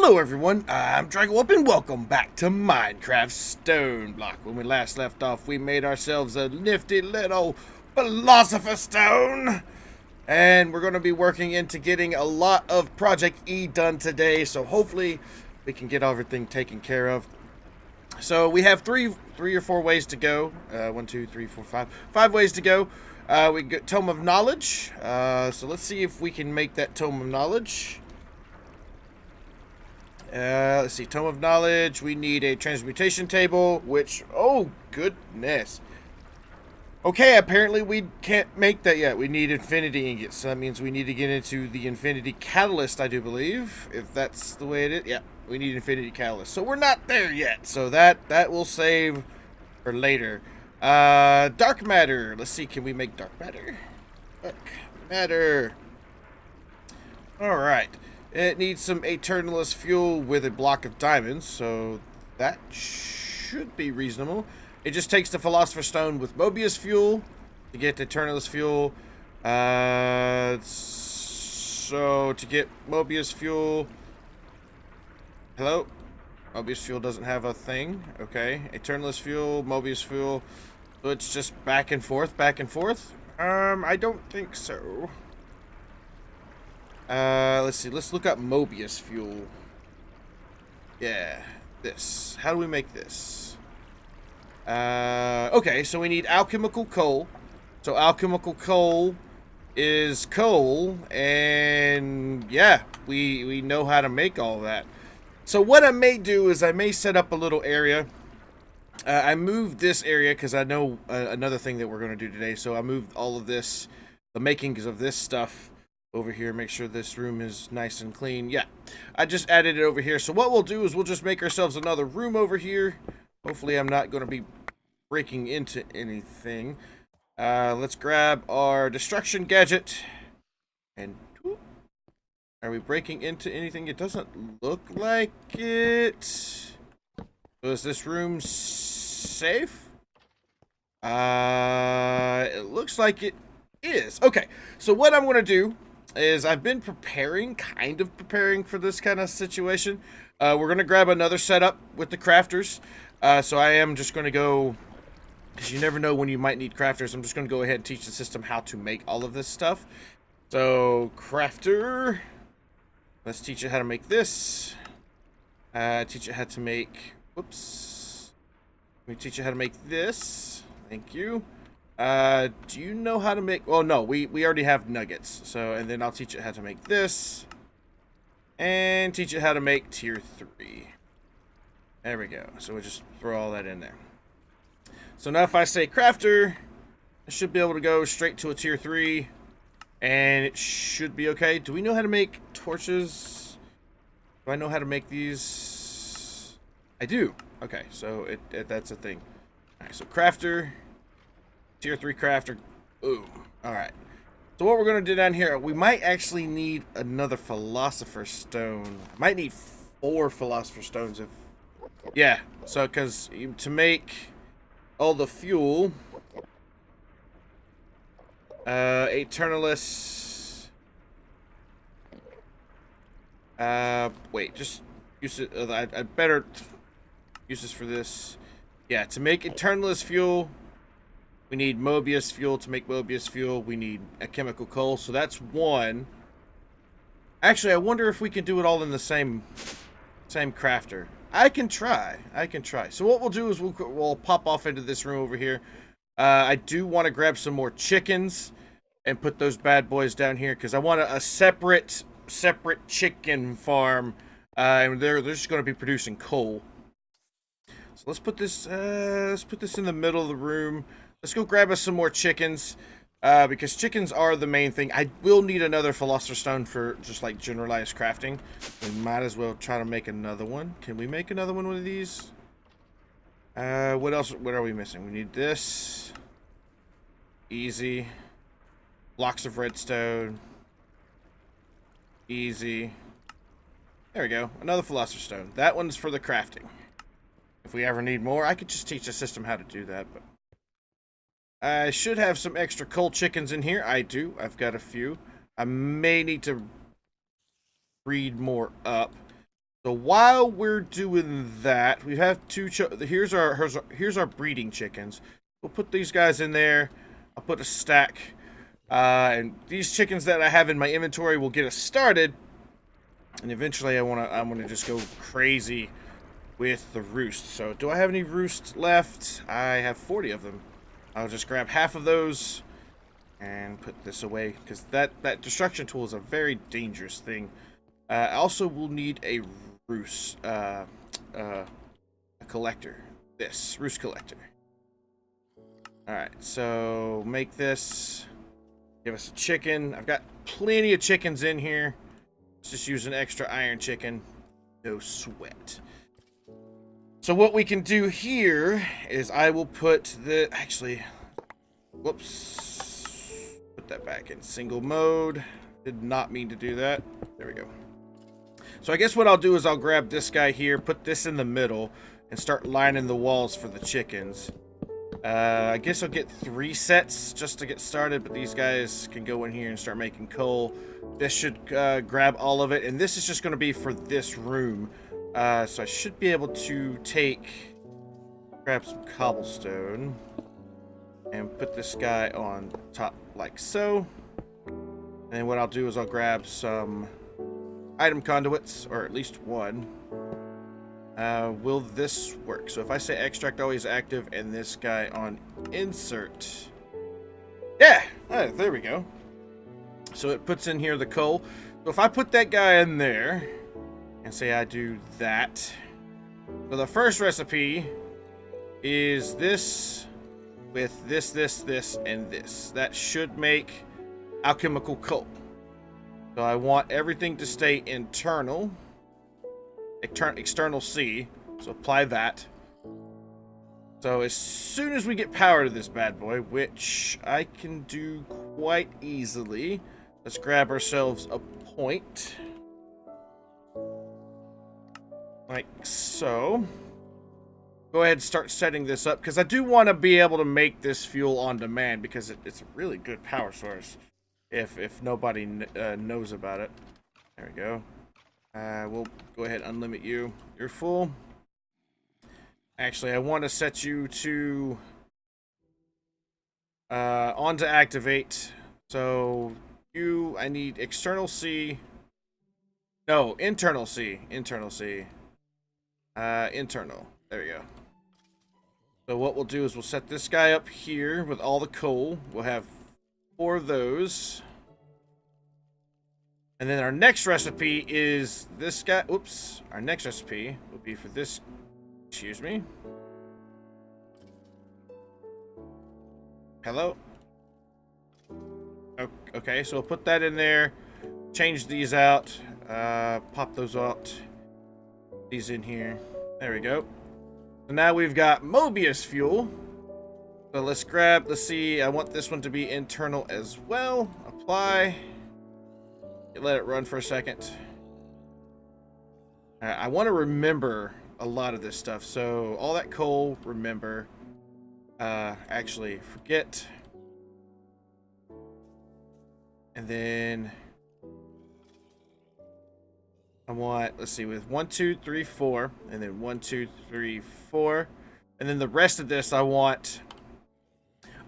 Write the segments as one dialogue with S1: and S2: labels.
S1: Hello everyone, I'm Dragowup and welcome back to Minecraft StoneBlock. When we last left off, we made ourselves a nifty little Philosopher's Stone. And we're going to be working into getting a lot of Project E done today, so hopefully we can get everything taken care of. So we have three or four ways to go. 1, 2, 3, 4, 5. 5 ways to go. We got Tome of Knowledge. So let's see if we can make that Tome of Knowledge. Let's see, Tome of Knowledge, we need a transmutation table, which, oh, goodness. Okay, apparently we can't make that yet. We need infinity ingots, so that means we need to get into the infinity catalyst, I do believe, if that's the way it is. Yeah, we need infinity catalyst. So we're not there yet, so that will save for later. Dark matter, let's see, can we make dark matter? Dark matter. Alright. It needs some Eternalist fuel with a block of diamonds, so that should be reasonable. It just takes the Philosopher's Stone with Mobius fuel to get the Eternalist fuel. So to get Mobius fuel... Hello? Mobius fuel doesn't have a thing. Okay. Eternalist fuel, Mobius fuel. So it's just back and forth, back and forth? I don't think so. Let's see. Let's look up Mobius fuel. Yeah, this. How do we make this? Okay, so we need alchemical coal. So alchemical coal is coal, and yeah, we know how to make all that. So what I may do is I may set up a little area. I moved this area because I know another thing that we're going to do today. So I moved all of this, the makings of this stuff, over here. Make sure this room is nice and clean. Yeah, I just added it over here. So what we'll do is we'll just make ourselves another room over here. Hopefully I'm not going to be breaking into anything. Let's grab our destruction gadget. And whoop. Are we breaking into anything? It doesn't look like it. So is this room safe? It looks like it is. Okay, so what I'm going to do is I've been kind of preparing for this kind of situation. We're going to grab another setup with the crafters. So I am just going to go, because you never know when you might need crafters, I'm just going to go ahead and teach the system how to make all of this stuff. So, crafter, let's teach it how to make this. Teach it how to make, whoops. Let me teach you how to make this. Thank you. Do you know how to make... Oh, no, we already have nuggets. So, and then I'll teach it how to make this. And teach it how to make tier 3. There we go. So we'll just throw all that in there. So now if I say crafter, I should be able to go straight to a tier 3. And it should be okay. Do we know how to make torches? Do I know how to make these? I do. Okay, so that's a thing. Alright, so crafter... Tier 3 crafter. Ooh. Alright. So what we're going to do down here, we might actually need another Philosopher's Stone. Might need 4 Philosopher's Stones if... Yeah. So, because to make all the fuel... Eternalist... Wait, just use it... I'd better use this for this. Yeah, to make Eternalist fuel... We need Mobius fuel to make Mobius fuel. We need a chemical coal. So that's 1. Actually, I wonder if we can do it all in the same crafter. I can try. So what we'll do is we'll pop off into this room over here. I do want to grab some more chickens and put those bad boys down here because I want a separate chicken farm. And they're just going to be producing coal. So let's put this in the middle of the room. Let's go grab us some more chickens, because chickens are the main thing. I will need another Philosopher's Stone for just like generalized crafting. We might as well try to make another one. Can we make another one of these? What else? What are we missing? We need this. Easy. Blocks of redstone. Easy. There we go. Another Philosopher's Stone. That one's for the crafting. If we ever need more, I could just teach the system how to do that, but... I should have some extra coal chickens in here. I do. I've got a few. I may need to breed more up. So while we're doing that, we have here's our breeding chickens. We'll put these guys in there. I'll put a stack. And these chickens that I have in my inventory will get us started. And eventually I'm gonna just go crazy with the roost. So do I have any roosts left? I have 40 of them. I'll just grab half of those and put this away, because that destruction tool is a very dangerous thing. Also, we'll need a roost, a collector. This roost collector. All right, so make this. Give us a chicken. I've got plenty of chickens in here. Let's just use an extra iron chicken. No sweat. So what we can do here is I will put the... Actually, whoops. Put that back in single mode. Did not mean to do that. There we go. So I guess what I'll do is I'll grab this guy here, put this in the middle, and start lining the walls for the chickens. I guess I'll get 3 sets just to get started, but these guys can go in here and start making coal. This should grab all of it, and this is just going to be for this room. So I should be able to grab some cobblestone, and put this guy on top like so. And what I'll do is I'll grab some item conduits, or at least one. Will this work? So if I say extract always active and this guy on insert. Yeah, there we go. So it puts in here the coal. So if I put that guy in there and say I do that. So the first recipe is this with this, and this. That should make alchemical coal. So I want everything to stay internal. External C, so apply that. So as soon as we get power to this bad boy, which I can do quite easily, let's grab ourselves a point. Like so. Go ahead and start setting this up, because I do want to be able to make this fuel on demand, because it's a really good power source if nobody knows about it. There we go. We'll go ahead and unlimit you. You're full. Actually, I want to set you to on to activate. So I need external C. No, internal C. Internal C. Internal. There we go. So what we'll do is we'll set this guy up here with all the coal. We'll have 4 of those. And then our next recipe is this guy. Oops. Our next recipe will be for this. Excuse me. Hello? Okay, so we'll put that in there. Change these out. Pop those out. These in here. There we go. So now we've got Mobius fuel. So let's see. I want this one to be internal as well. Apply. Let it run for a second. I want to remember a lot of this stuff. So all that coal, remember. Actually, forget. And then I want, let's see, with 1, 2, 3, 4, and then 1, 2, 3, 4, and then the rest of this I want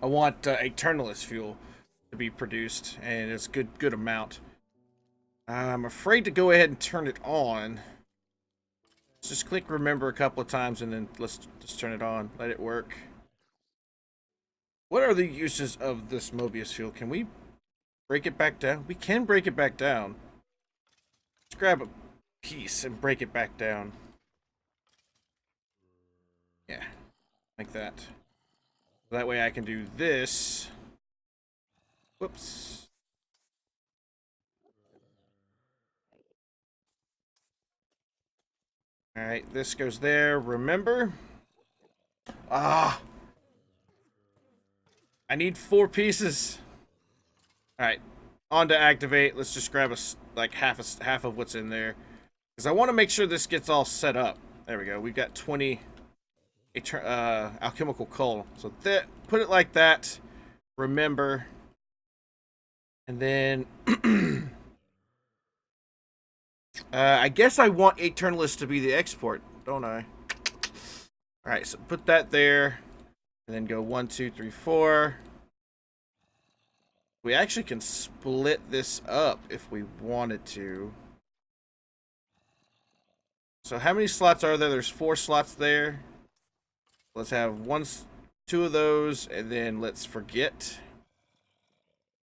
S1: Eternalist fuel to be produced, and it's good amount. I'm afraid to go ahead and turn it on. Let's just click remember a couple of times, and then let's just turn it on. Let it work. What are the uses of this Mobius fuel? Can we break it back down? We can break it back down. Let's grab a piece and break it back down. Yeah, like that. That way I can do this. Whoops. Alright, this goes there. Remember? Ah! I need 4 pieces. Alright, on to activate. Let's just grab like half of what's in there. Because I want to make sure this gets all set up. There we go. We've got 20 alchemical coal. So put it like that. Remember. And then I guess I want Eternalist to be the export, don't I? Alright, so put that there. And then go 1, 2, 3, 4. We actually can split this up if we wanted to. So how many slots are there? There's 4 slots there. Let's have 2 of those, and then let's forget.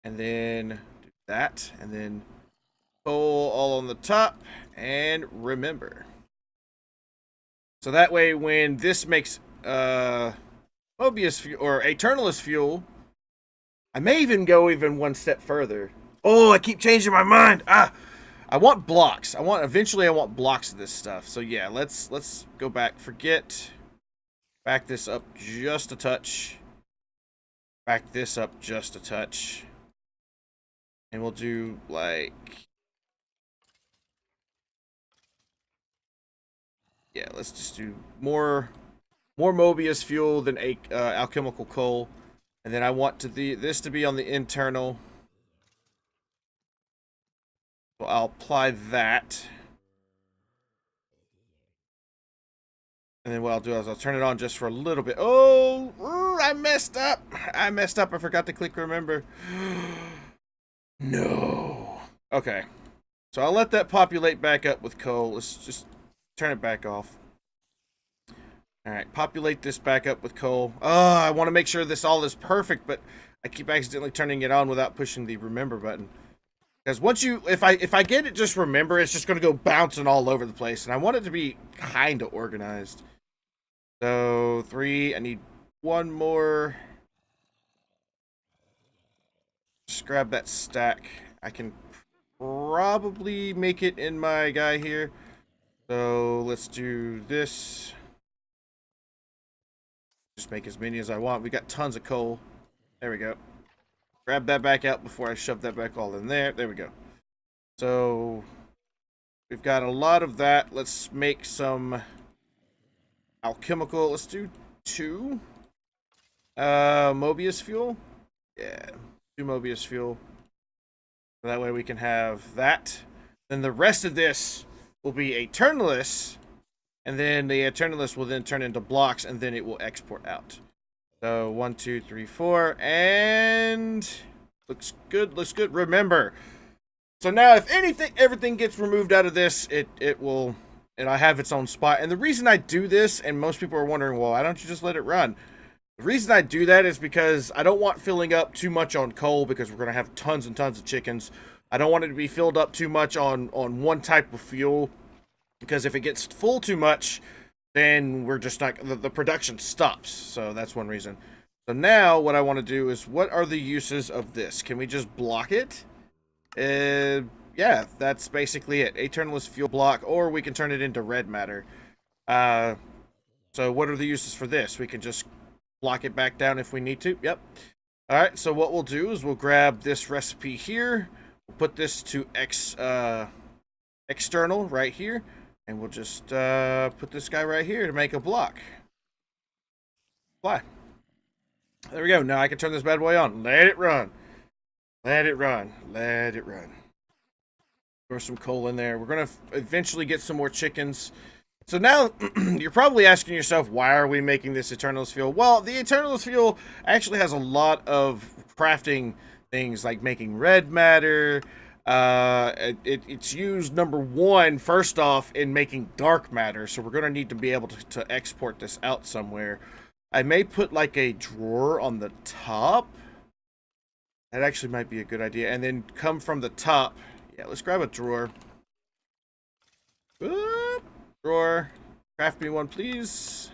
S1: And then do that, and then coal all on the top, and remember. So that way when this makes Mobius fuel or Eternalist fuel, I may even go one step further. Oh, I keep changing my mind. I want blocks. Eventually I want blocks of this stuff. So yeah, let's go back. Forget. Back this up just a touch. Back this up just a touch. And we'll do like, yeah, let's just do more Mobius fuel than alchemical coal. And then I want this to be on the internal. So I'll apply that. And then what I'll do is I'll turn it on just for a little bit. Oh, I messed up. I forgot to click remember. No. Okay. So I'll let that populate back up with coal. Let's just turn it back off. Alright, populate this back up with coal. Oh, I want to make sure this all is perfect, but I keep accidentally turning it on without pushing the remember button. Because once if I get it just remember, it's just going to go bouncing all over the place. And I want it to be kind of organized. So, 3, I need 1 more. Just grab that stack. I can probably make it in my guy here. So, let's do this. Just make as many as I want. We got tons of coal. There we go. Grab that back out before I shove that back all in there. There we go. So, we've got a lot of that. Let's make some alchemical. Let's do 2. Mobius fuel. Yeah, 2 Mobius fuel. So that way we can have that. Then the rest of this will be Eternalist. And then the Eternalist will then turn into blocks, and then it will export out. So 1, 2, 3, 4, and looks good. Looks good. Remember. So now, if everything gets removed out of this, it will, and I have its own spot. And the reason I do this, and most people are wondering, well, why don't you just let it run? The reason I do that is because I don't want filling up too much on coal, because we're going to have tons and tons of chickens. I don't want it to be filled up too much on one type of fuel, because if it gets full too much, then we're just not, the production stops. So that's one reason. So now what I want to do is, what are the uses of this? Can we just block it? Yeah, that's basically it. Eternalist fuel block, or we can turn it into red matter. So what are the uses for this? We can just block it back down if we need to. Yep. All right, so what we'll do is we'll grab this recipe here. We'll put this to external right here. And we'll just put this guy right here to make a block. Apply. There we go. Now I can turn this bad boy on. Let it run. Let it run. Let it run. Throw some coal in there. We're going to eventually get some more chickens. So now, you're probably asking yourself, why are we making this Eternalist fuel? Well, the Eternalist fuel actually has a lot of crafting things, like making red matter. It's used, number 1, first off, in making dark matter. So we're going to need to be able to export this out somewhere. I may put like a drawer on the top. That actually might be a good idea. And then come from the top. Yeah, let's grab a drawer. Oop, drawer. Craft me one, please.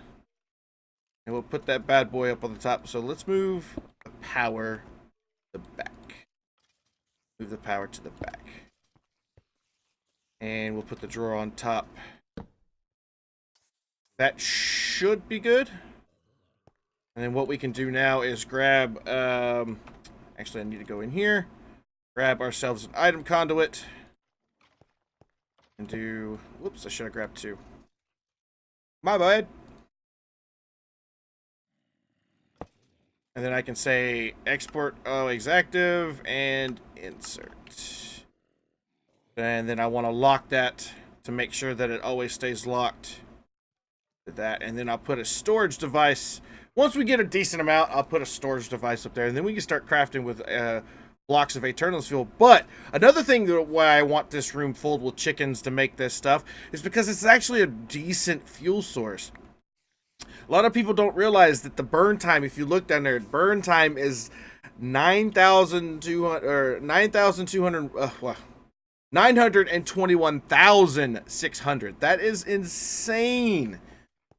S1: And we'll put that bad boy up on the top. So let's move the power to the back. Move the power to the back. And we'll put the drawer on top. That should be good. And then what we can do now is grab... actually, I need to go in here. Grab ourselves an item conduit. And do... Whoops, I should have grabbed 2. My bad. And then I can say export exactive and insert. And then I want to lock that to make sure that it always stays locked to that. And then I'll put a storage device. Once we get a decent amount, I'll put a storage device up there. And then we can start crafting with blocks of Eternal's fuel. But another thing that why I want this room filled with chickens to make this stuff is because it's actually a decent fuel source. A lot of people don't realize that the burn time, if you look down there, burn time is 9,200 or 9,200 921,600. That is insane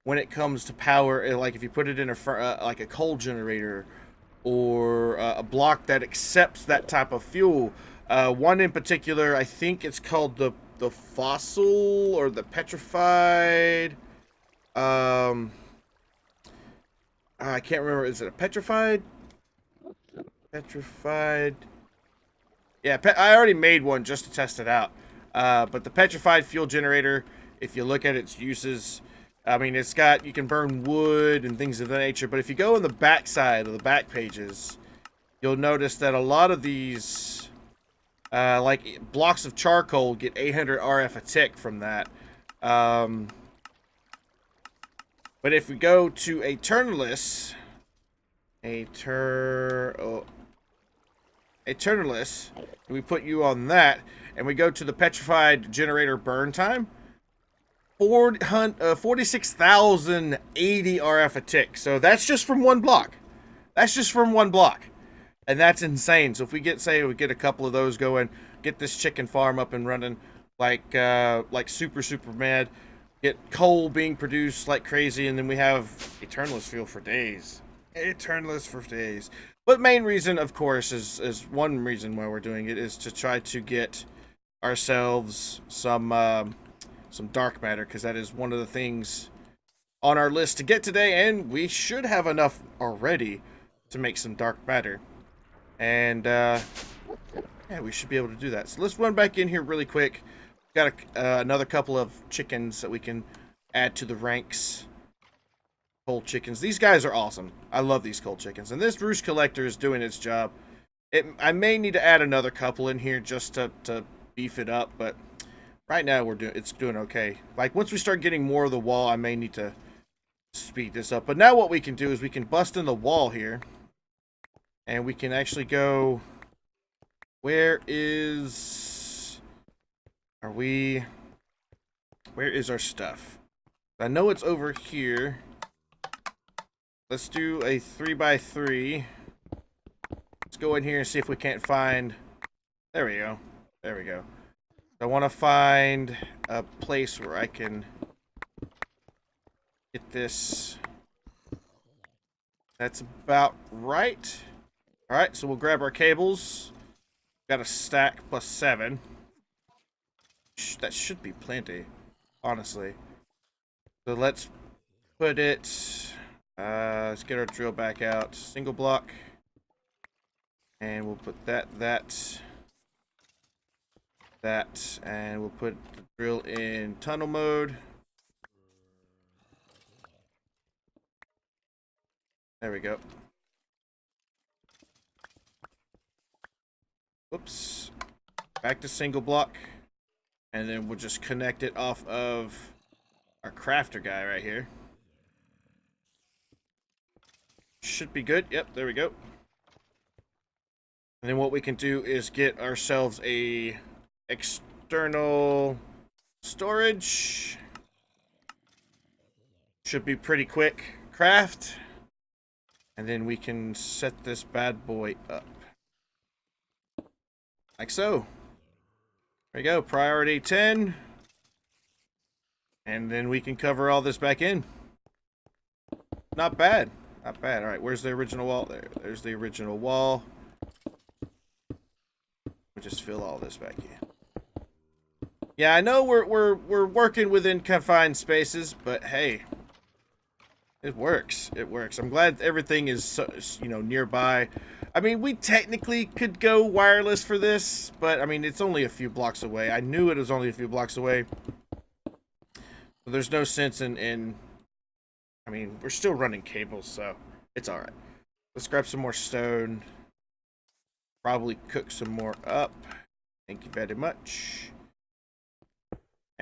S1: when it comes to power. Like if you put it in a like a coal generator or a block that accepts that type of fuel. One in particular, I think it's called the fossil or the petrified. I can't remember. Is it a petrified? Petrified. Yeah, I already made one just to test it out. But the petrified fuel generator, if you look at its uses, I mean, it's got, you can burn wood and things of that nature. But if you go on the back side of the back pages, you'll notice that a lot of these, like blocks of charcoal, get 800 RF a tick from that. But if we go to Eternalist, Eternalist, we put you on that, and we go to the petrified generator burn time, 46,080 RF a tick. So that's just from one block. That's just from one block. And that's insane. So if we get, say, we get a couple of those going, get this chicken farm up and running like super mad, get coal being produced like crazy, and then we have Eternalist fuel for days. Eternalist for days. But main reason, of course, is one reason why we're doing it is to try to get ourselves some dark matter, because that is one of the things on our list to get today, and we should have enough already to make some dark matter. And yeah, we should be able to do that. So let's run back in here really quick. Got another couple of chickens that we can add to the ranks. Coal chickens. These guys are awesome. I love these coal chickens. And this roost collector is doing its job. I may need to add another couple in here just to beef it up, but right now it's doing okay. Like once we start getting more of the wall, I may need to speed this up. But now what we can do is we can bust in the wall here, and we can actually go. Where is our stuff? I know it's over here. Let's do a 3x3. Let's go in here and see if we can't find. There we go. There we go. I want to find a place where I can get this. That's about right. Alright, so we'll grab our cables. Got a stack plus 7. That should be plenty, honestly. So let's put it. Let's get our drill back out. Single block. And we'll put that, and we'll put the drill in tunnel mode. There we go. Whoops. Back to single block. And then we'll just connect it off of our crafter guy right here. Should be good. Yep, there we go. And then what we can do is get ourselves a external storage. Should be pretty quick craft. And then we can set this bad boy up. Like so. There we go, priority 10. And then we can cover all this back in. Not bad. Not bad. Alright, where's the original wall? There's the original wall. We'll just fill all this back in. Yeah, I know we're working within confined spaces, but hey, it works. It works. I'm glad everything is, you know, nearby. I mean, we technically could go wireless for this, but I mean, it's only a few blocks away. I knew it was only a few blocks away. So there's no sense in I mean, we're still running cables, so it's alright. Let's grab some more stone. Probably cook some more up. Thank you very much.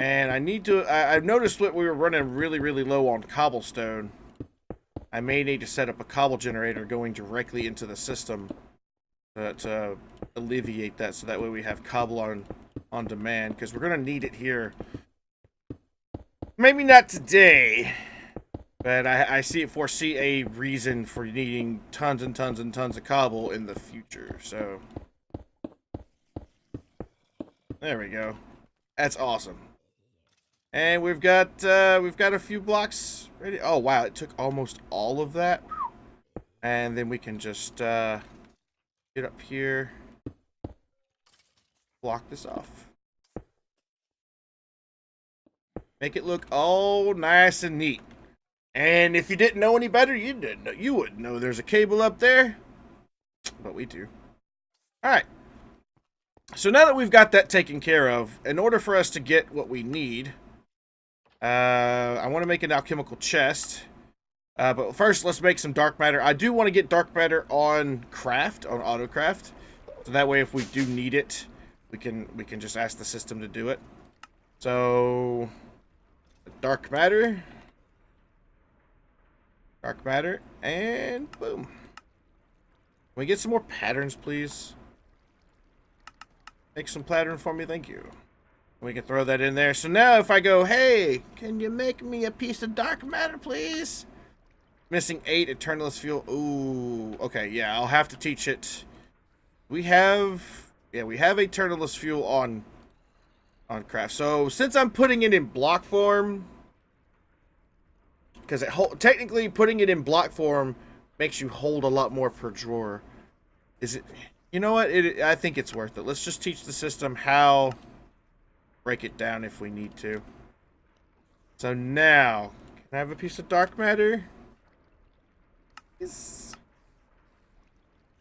S1: And I need to, I've noticed that we were running really low on cobblestone. I may need to set up a cobble generator going directly into the system to alleviate that, so that way we have cobble on demand, because we're going to need it here. Maybe not today, but I foresee a reason for needing tons and tons and tons of cobble in the future, so. There we go. That's awesome. And we've got a few blocks ready. Oh wow, it took almost all of that. And then we can just get up here, block this off, make it look all nice and neat. And if you didn't know any better, you wouldn't know there's a cable up there, but we do. All right. So now that we've got that taken care of, in order for us to get what we need, I want to make an alchemical chest. But first, let's make some dark matter. I do want to get dark matter on craft, on auto craft, so that way if we do need it, we can just ask the system to do it. So, dark matter, and boom. Can we get some more patterns, please? Make some pattern for me, thank you. We can throw that in there. So now if I go, hey, can you make me a piece of dark matter, please? Missing 8 eternalist fuel. Ooh, okay, yeah, I'll have to teach it. We have eternalist fuel on craft. So since I'm putting it in block form, because technically putting it in block form makes you hold a lot more per drawer. Is it? You know what? I think it's worth it. Let's just teach the system how break it down if we need to. So now, can I have a piece of dark matter? Yes.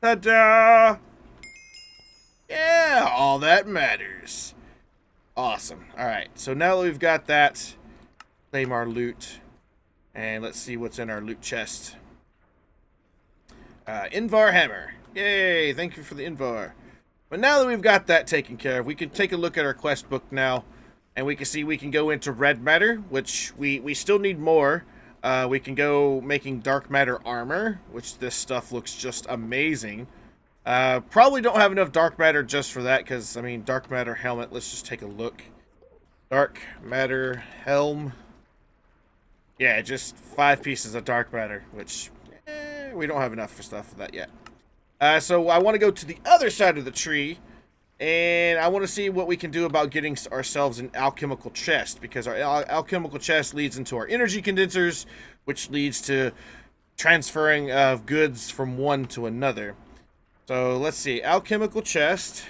S1: Ta-da! Yeah, all that matters. Awesome. Alright, so now that we've got that, claim our loot. And let's see what's in our loot chest. Invar hammer. Yay, thank you for the Invar. But now that we've got that taken care of, we can take a look at our quest book now, and we can see we can go into red matter, which we still need more. We can go making dark matter armor, which this stuff looks just amazing. Probably don't have enough dark matter just for that, because, I mean, dark matter helmet, let's just take a look. Dark matter helm. Yeah, just 5 pieces of dark matter, which we don't have enough for stuff for that yet. So I want to go to the other side of the tree, and I want to see what we can do about getting ourselves an alchemical chest, because our alchemical chest leads into our energy condensers, which leads to transferring of goods from one to another. So let's see, alchemical chest.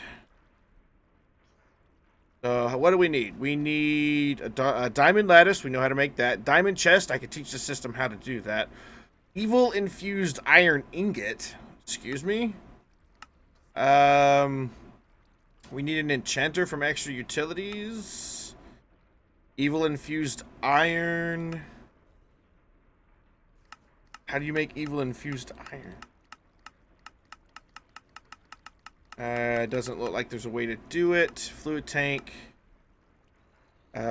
S1: What do we need? We need a diamond lattice. We know how to make that. Diamond chest. I could teach the system how to do that. Evil infused iron ingot. Excuse me. We need an enchanter from extra utilities. Evil infused iron. How do you make evil infused iron? It doesn't look like there's a way to do it. Fluid tank.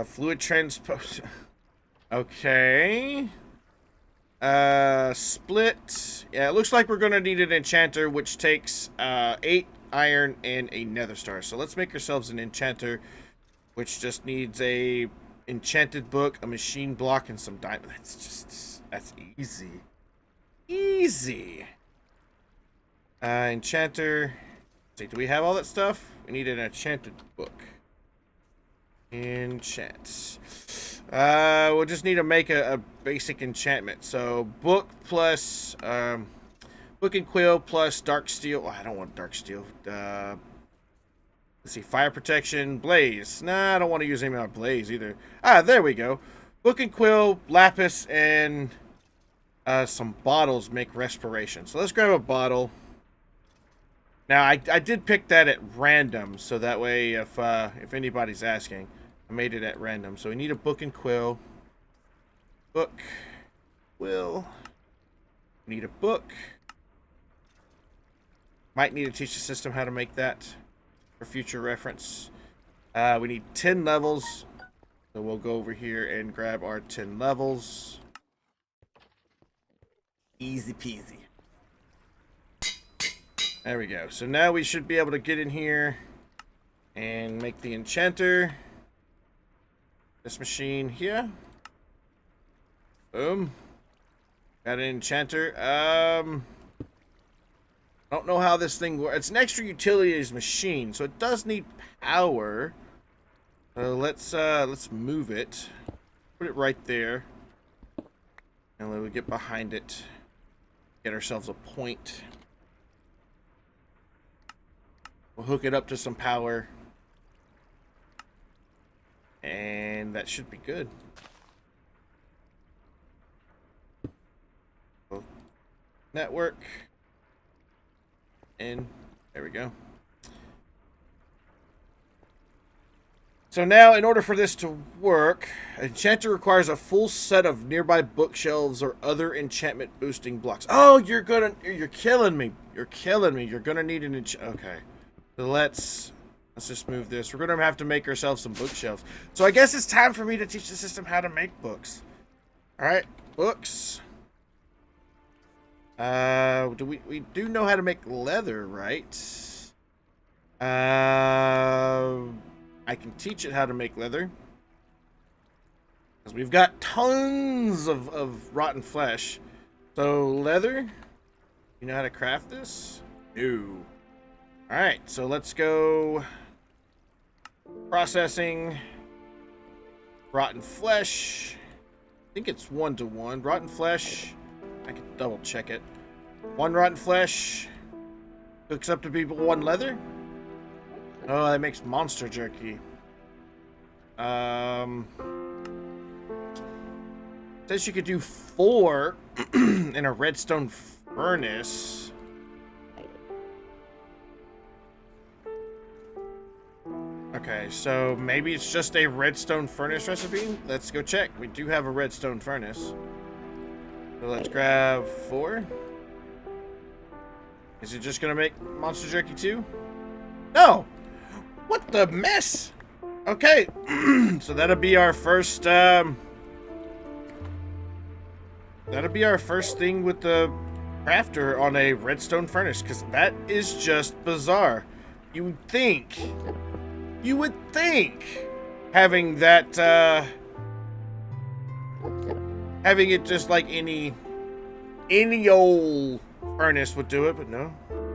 S1: Fluid transpose. Okay. Split. Yeah, it looks like we're gonna need an enchanter, which takes 8 iron and a nether star. So let's make ourselves an enchanter, which just needs a enchanted book, a machine block, and some diamond. That's easy. Easy. Enchanter. Let's see, do we have all that stuff? We need an enchanted book. Enchant. We'll just need to make a basic enchantment. So book plus book and quill plus dark steel. Oh, I don't want dark steel. Let's see, fire protection, blaze. Nah, I don't want to use any more blaze either. Ah, there we go. Book and quill, lapis, and some bottles make respiration. So let's grab a bottle. Now I did pick that at random, so that way if anybody's asking, I made it at random. So we need a book and quill. Book. Quill. Need a book. Might need to teach the system how to make that for future reference. We need 10 levels. So we'll go over here and grab our 10 levels. Easy peasy. There we go. So now we should be able to get in here and make the enchanter. This machine here. Boom. Got an enchanter. I don't know how this thing works. It's an extra utilities machine, so it does need power. Let's move it. Put it right there. And then we get behind it. Get ourselves a point. We'll hook it up to some power. And that should be good. Network. And there we go. So now, in order for this to work, enchanter requires a full set of nearby bookshelves or other enchantment boosting blocks. Oh, you're killing me. You're killing me. You're gonna need an okay. So let's just move this. We're gonna have to make ourselves some bookshelves. So I guess it's time for me to teach the system how to make books. All right, books. We do know how to make leather, right? I can teach it how to make leather. Because we've got tons of rotten flesh. So, leather? You know how to craft this? No. Alright, so let's go... Processing. Rotten flesh. I think it's 1-to-1. Rotten flesh. I can double check it. 1 rotten flesh. Cooks up to people 1 leather. Oh, that makes monster jerky. Says you could do 4 in a redstone furnace. Okay, so maybe it's just a redstone furnace recipe. Let's go check. We do have a redstone furnace. So let's grab 4. Is it just gonna make monster jerky too? No! What the mess? Okay, so that'll be our first, that'll be our first thing with the crafter on a redstone furnace, because that is just bizarre. You would think having that, having it just like any old furnace would do it, but no,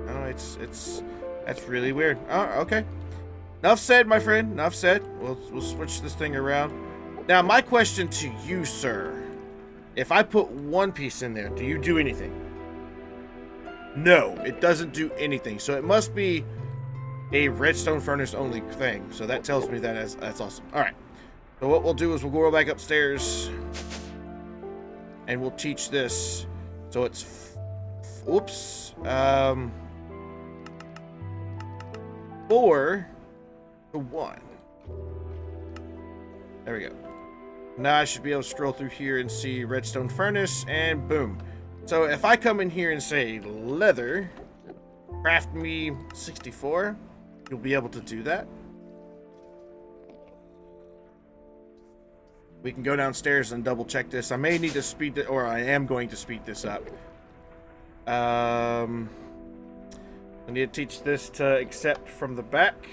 S1: that's really weird. Oh, okay. Enough said, my friend. Enough said. We'll switch this thing around. Now, my question to you, sir. If I put 1 piece in there, do you do anything? No, it doesn't do anything. So it must be a redstone furnace only thing. So that tells me that that's awesome. All right. So what we'll do is we'll go back upstairs. And we'll teach this. So it's... Oops. 4... to 1. There we go. Now I should be able to scroll through here and see redstone furnace, and boom. So if I come in here and say leather, craft me 64, you'll be able to do that. We can go downstairs and double check this. I may need to speed it, or I am going to speed this up. I need to teach this to accept from the back.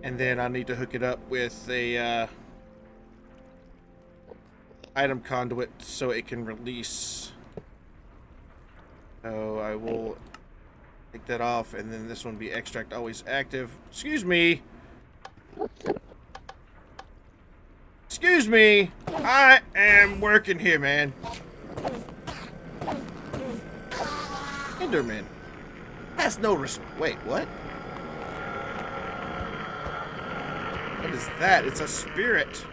S1: And then I need to hook it up with a item conduit so it can release. So I will take that off, and then this one be extract always active. Excuse me. Excuse me. I am working here, man. Enderman. That's no wait, what? What is that? It's a spirit.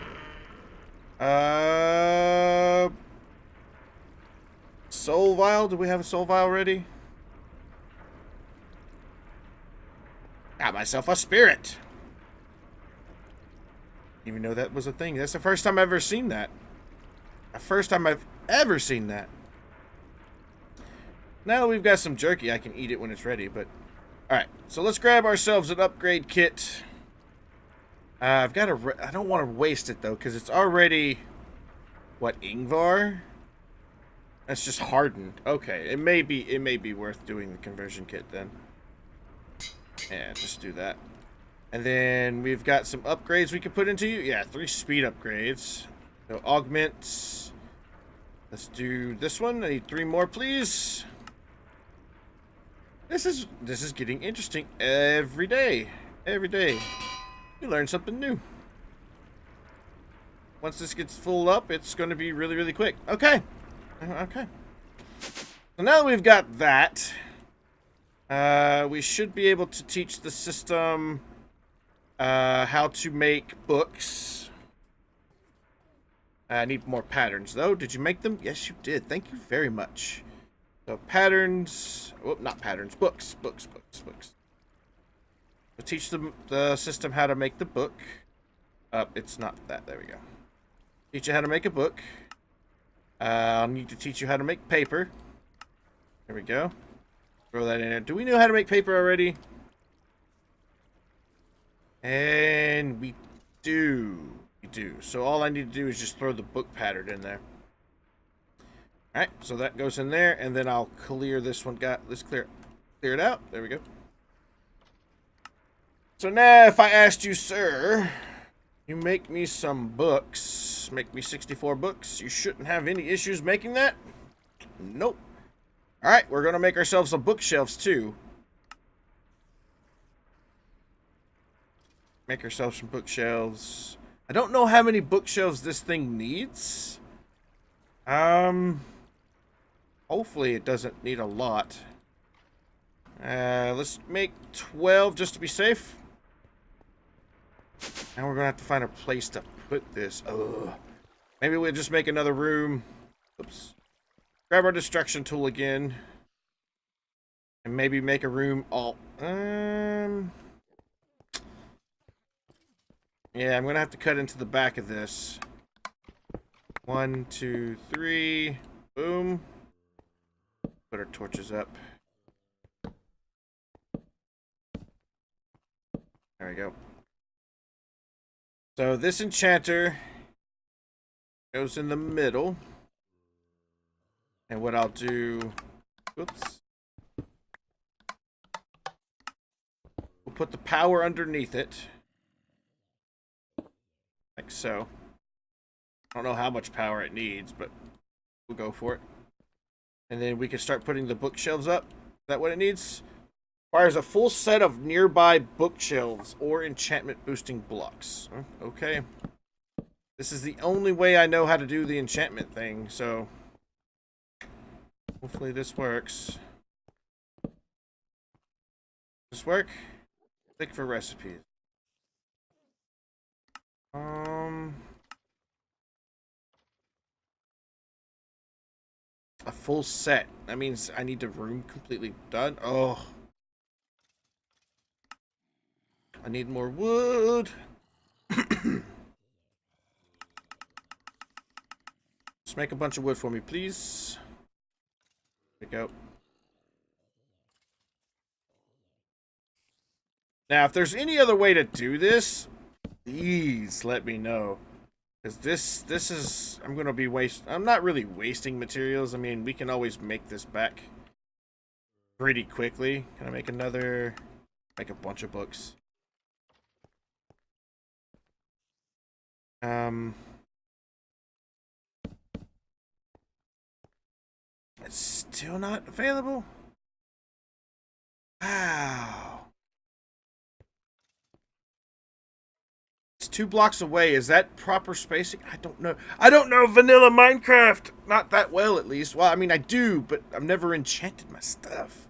S1: Soul vial? Do we have a soul vial ready? Got myself a spirit. Didn't even know that was a thing. That's the first time I've ever seen that. The first time I've ever seen that. Now we've got some jerky. I can eat it when it's ready, but... Alright, so let's grab ourselves an upgrade kit. I've got to. I don't want to waste it though, because it's already what, Ingvar? That's just hardened. Okay, it may be worth doing the conversion kit then. Yeah, just do that. And then we've got some upgrades we can put into you. Yeah, 3 speed upgrades. So augments. Let's do this one. I need 3 more, please. This is getting interesting every day. Every day. You learn something new. Once this gets full up, it's going to be really, really quick. Okay. Okay. So now that we've got that, we should be able to teach the system how to make books. I need more patterns, though. Did you make them? Yes, you did. Thank you very much. So patterns. Oh, not patterns. Books. Books. We'll teach the system how to make the book. It's not that. There we go. Teach you how to make a book. I'll need to teach you how to make paper. There we go. Throw that in there. Do we know how to make paper already? And we do. We do. So all I need to do is just throw the book pattern in there. Alright, so that goes in there, and then I'll clear this one. Let's clear it out. There we go. So now if I asked you, sir, you make me some books, make me 64 books, you shouldn't have any issues making that? Nope. Alright, we're going to make ourselves some bookshelves too. Make ourselves some bookshelves. I don't know how many bookshelves this thing needs. Hopefully it doesn't need a lot. Let's make 12 just to be safe. Now we're gonna have to find a place to put this. Ugh. Maybe we'll just make another room. Oops. Grab our destruction tool again. And maybe make a room all... Yeah, I'm gonna have to cut into the back of this. 1, 2, 3. Boom. Put our torches up. There we go. So this enchanter goes in the middle. And what I'll do... Oops. We'll put the power underneath it. Like so. I don't know how much power it needs, but we'll go for it. And then we can start putting the bookshelves up. Is that what it needs? Requires a full set of nearby bookshelves or enchantment boosting blocks. Okay. This is the only way I know how to do the enchantment thing, so hopefully this works. This work? Click for recipes. A full set. That means I need the room completely done. Oh. I need more wood. Just make a bunch of wood for me, please. There we go. Now, if there's any other way to do this, please let me know. Because this is... I'm going to be I'm not really wasting materials. I mean, we can always make this back pretty quickly. Can I make another... Make a bunch of books. It's still not available? Wow. It's 2 blocks away. Is that proper spacing? I don't know. I don't know vanilla Minecraft. Not that well, at least. Well, I mean, I do, but I've never enchanted my stuff.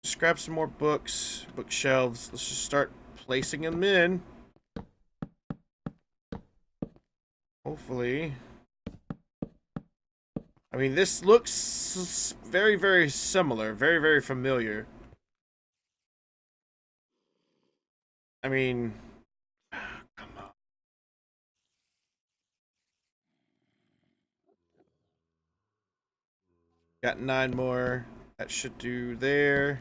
S1: Just grab some more books, bookshelves. Let's just start placing them in. Hopefully. I mean, this looks very, very similar. Very, very familiar. I mean... Come on. Got 9 more. That should do there.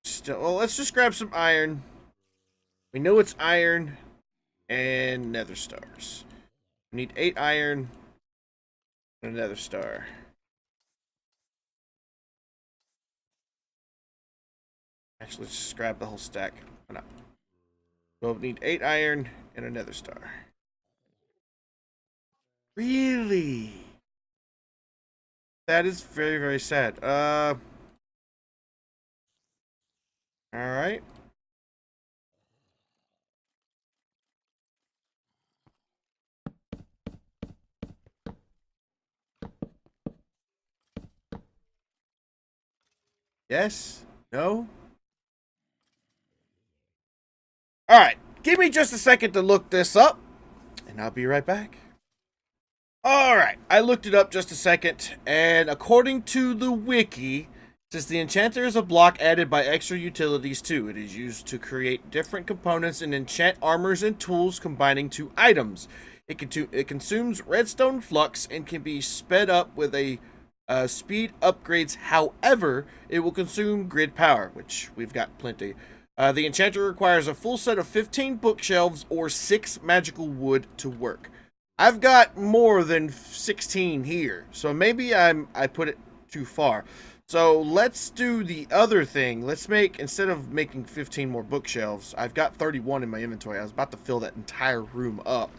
S1: Still, well, let's just grab some iron. We know it's iron and nether stars. We need 8 iron and a nether star. Actually, let's just grab the whole stack. Why not? We'll need 8 iron and a nether star. Really? That is very, very sad. Alright. Yes? No? Alright. Give me just a second to look this up, and I'll be right back. Alright. I looked it up just a second, and according to the wiki, since the enchanter is a block added by extra utilities too, it is used to create different components and enchant armors and tools combining 2 items. It consumes redstone flux and can be sped up with a speed upgrades. However, it will consume grid power, which we've got plenty. The enchanter requires a full set of 15 bookshelves or 6 magical wood to work. I've got more than 16 here, so maybe I put it too far. So let's do the other thing. Let's make, instead of making 15 more bookshelves, I've got 31 in my inventory. I was about to fill that entire room up.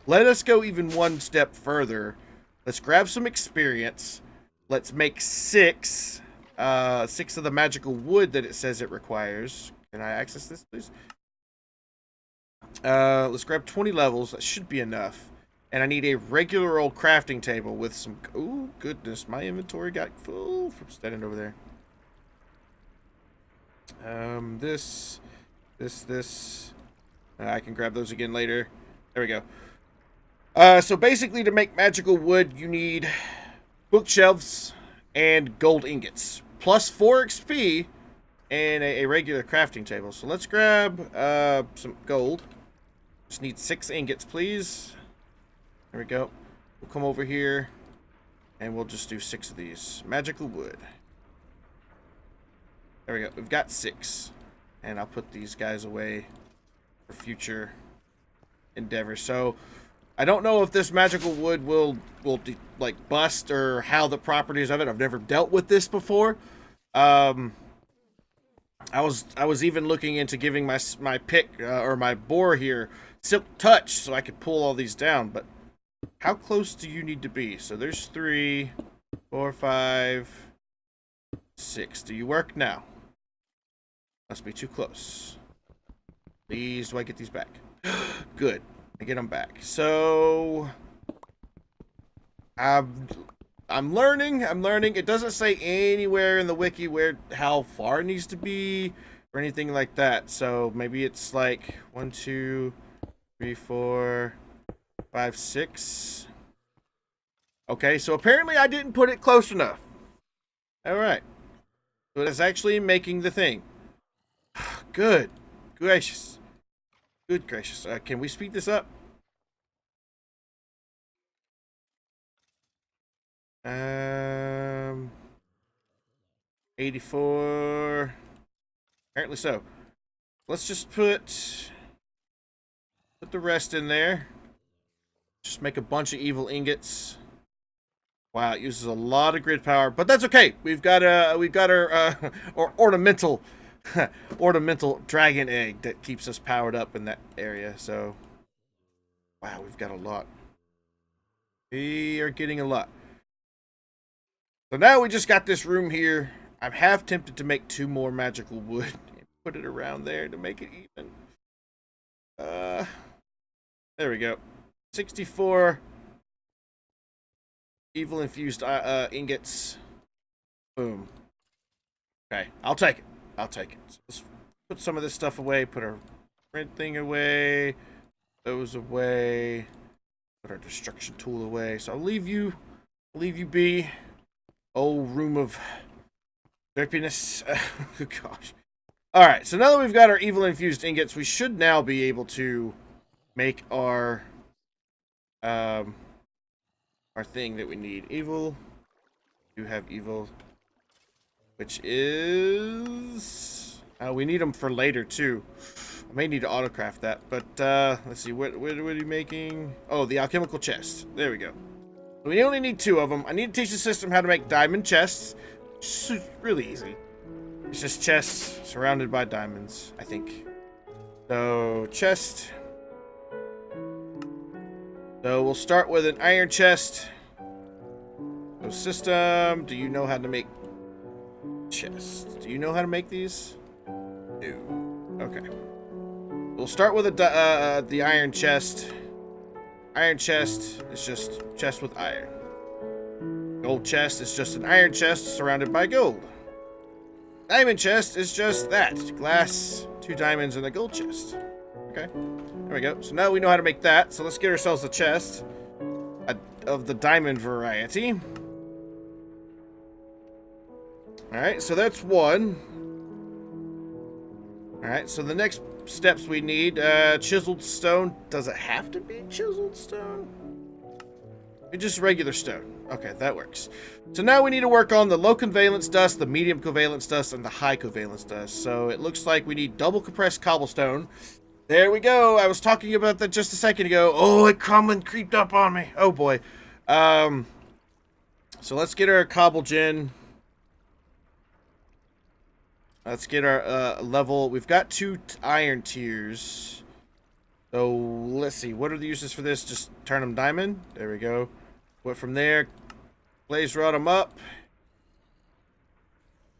S1: Let us go even one step further. Let's grab some experience. Let's make 6 of the magical wood that it says it requires. Can I access this, please? Let's grab 20 levels. That should be enough. And I need a regular old crafting table with some... Oh, goodness. My inventory got full from standing over there. This. I can grab those again later. There we go. So basically, to make magical wood, you need bookshelves and gold ingots. Plus 4 XP and a regular crafting table. So let's grab some gold. Just need 6 ingots, please. There we go. We'll come over here and we'll just do 6 of these. Magical wood. There we go. We've got 6. And I'll put these guys away for future endeavors. So I don't know if this magical wood will like bust or how the properties of it. I've never dealt with this before. I was even looking into giving my pick or my boar here silk touch so I could pull all these down, but how close do you need to be? So there's 3, 4, 5, 6. Do you work now? Must be too close. Please, do I get these back? Good. I get them back. So I'm learning. It doesn't say anywhere in the wiki how far it needs to be or anything like that. So maybe it's like 1, 2, 3, 4, 5, 6. Okay, so apparently I didn't put it close enough. Alright. So it's actually making the thing. Good. Gracious. Good gracious. Can we speed this up? 84. Apparently so. Let's just put the rest in there. Just make a bunch of evil ingots. Wow, it uses a lot of grid power, but that's okay. We've got our ornamental ornamental dragon egg that keeps us powered up in that area. So wow, we've got a lot. We are getting a lot. So now we just got this room here. I'm half tempted to make 2 more magical wood and put it around there to make it even. There we go. 64 evil infused ingots. Boom. Okay, I'll take it. So let's put some of this stuff away. Put our print thing away. Those away. Put our destruction tool away. So I'll leave you be. Oh, room of derpiness. Gosh. Alright, so now that we've got our evil infused ingots, we should now be able to make our our thing that we need. Evil. You have evil. Which is... we need them for later, too. I may need to autocraft that, but let's see. What are you making? Oh, the alchemical chest. There we go. We only need 2 of them. I need to teach the system how to make diamond chests. It's really easy. It's just chests surrounded by diamonds, I think. So, chest. So, we'll start with an iron chest. So, system, do you know how to make chests? Do you know how to make these? No. Okay. We'll start with the iron chest. Iron chest is just chest with iron. Gold chest is just an iron chest surrounded by gold. Diamond chest is just that. Glass, 2 diamonds, and a gold chest. Okay. There we go. So now we know how to make that. So let's get ourselves a chest of the diamond variety. Alright, so that's 1. Alright, so the next steps we need, chiseled stone. Does it have to be chiseled stone? It's just regular stone. Okay, that works. So now we need to work on the low covalence dust, the medium covalence dust, and the high covalence dust. So it looks like we need double compressed cobblestone. There we go. I was talking about that just a second ago. Oh, it creeped up on me. Oh boy. So let's get our cobble gen. Let's get our level. We've got 2 iron tiers. So let's see. What are the uses for this? Just turn them diamond. There we go. What from there? Blaze rod them up.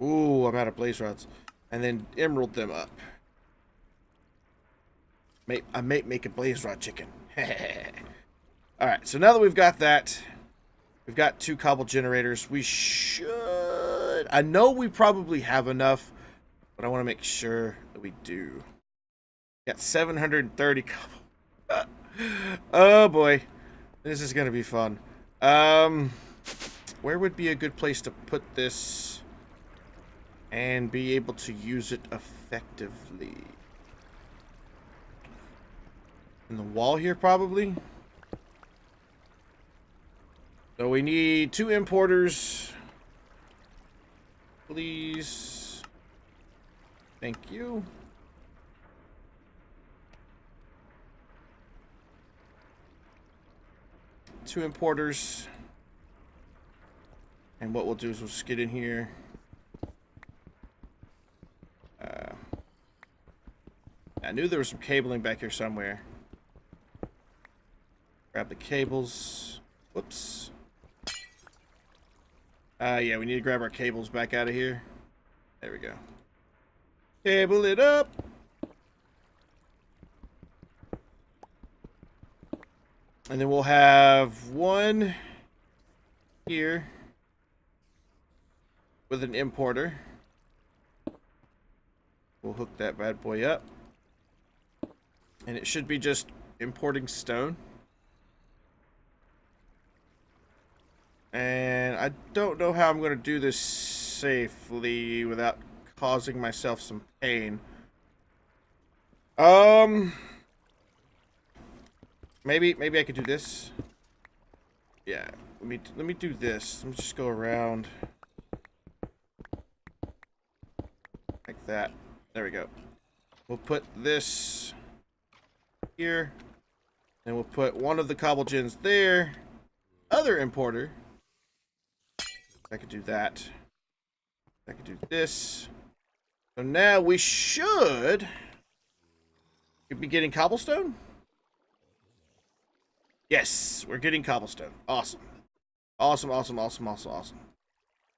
S1: Ooh, I'm out of blaze rods. And then emerald them up. I may make a blaze rod chicken. Alright, so now that we've got that, we've got 2 cobble generators. We should... I know we probably have enough, but I want to make sure that we do. Got 730 cobble. Oh boy. This is going to be fun. Where would be a good place to put this and be able to use it effectively? In the wall here, probably. So we need 2 importers. Please. Thank you. Two importers. And what we'll do is we'll just get in here. I knew there was some cabling back here somewhere. Grab the cables. Whoops. Yeah, we need to grab our cables back out of here. There we go. Cable it up. And then we'll have 1 here with an importer. We'll hook that bad boy up. And it should be just importing stone. And I don't know how I'm going to do this safely without causing myself some pain. Maybe I could do this. Yeah, let me do this. Let me just go around like that. There we go. We'll put this here, and we'll put one of the cobble gens there. Other importer. I could do that. I could do this. So now we should be getting cobblestone. Yes, we're getting cobblestone. Awesome. Awesome, awesome, awesome, awesome, awesome.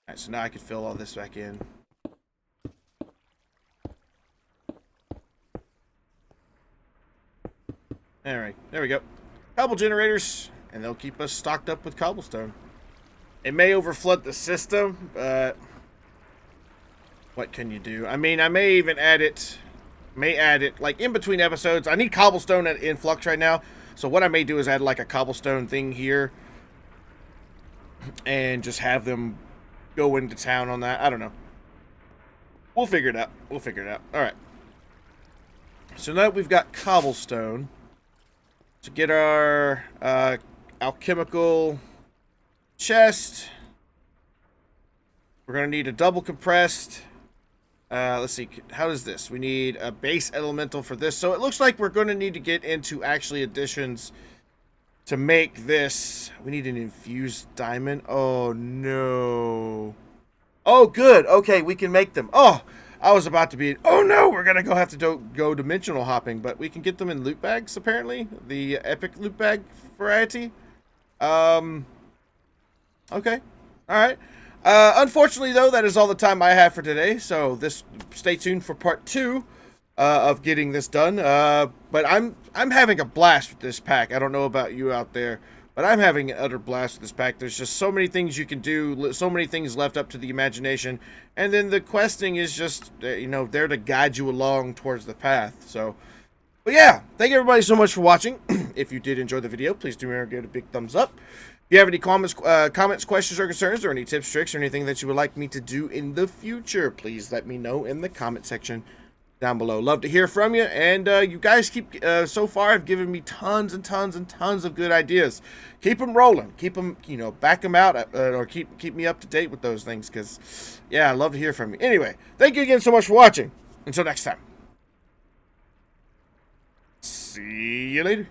S1: Alright, so now I can fill all this back in. Alright, there we go. Cobble generators, and they'll keep us stocked up with cobblestone. It may overflood the system, but what can you do? I mean, I may even add it, like in between episodes. I need cobblestone at influx right now. So what I may do is add like a cobblestone thing here and just have them go into town on that. I don't know. We'll figure it out. We'll figure it out. All right. So now we've got cobblestone to get our alchemical chest. We're going to need a double compressed. Let's see. How is this? We need a base elemental for this. So it looks like we're going to need to get into actually additions to make this. We need an infused diamond. Oh, no. Oh, good. Okay, we can make them. Oh, I was about to be... Oh, no, we're going to have to go dimensional hopping. But we can get them in loot bags, apparently. The epic loot bag variety. Okay. All right. Unfortunately, though, that is all the time I have for today. So stay tuned for part 2 of getting this done. But I'm having a blast with this pack. I don't know about you out there, but I'm having an utter blast with this pack. There's just so many things you can do, so many things left up to the imagination, and then the questing is just there to guide you along towards the path. So, but yeah, thank you everybody so much for watching. If you did enjoy the video, please do remember to give it a big thumbs up. If you have any comments, questions, or concerns, or any tips, tricks, or anything that you would like me to do in the future, please let me know in the comment section down below. Love to hear from you, and you guys so far have given me tons and tons and tons of good ideas. Keep them rolling. Keep them, back them out, or keep me up to date with those things, because, yeah, I love to hear from you. Anyway, thank you again so much for watching. Until next time. See you later.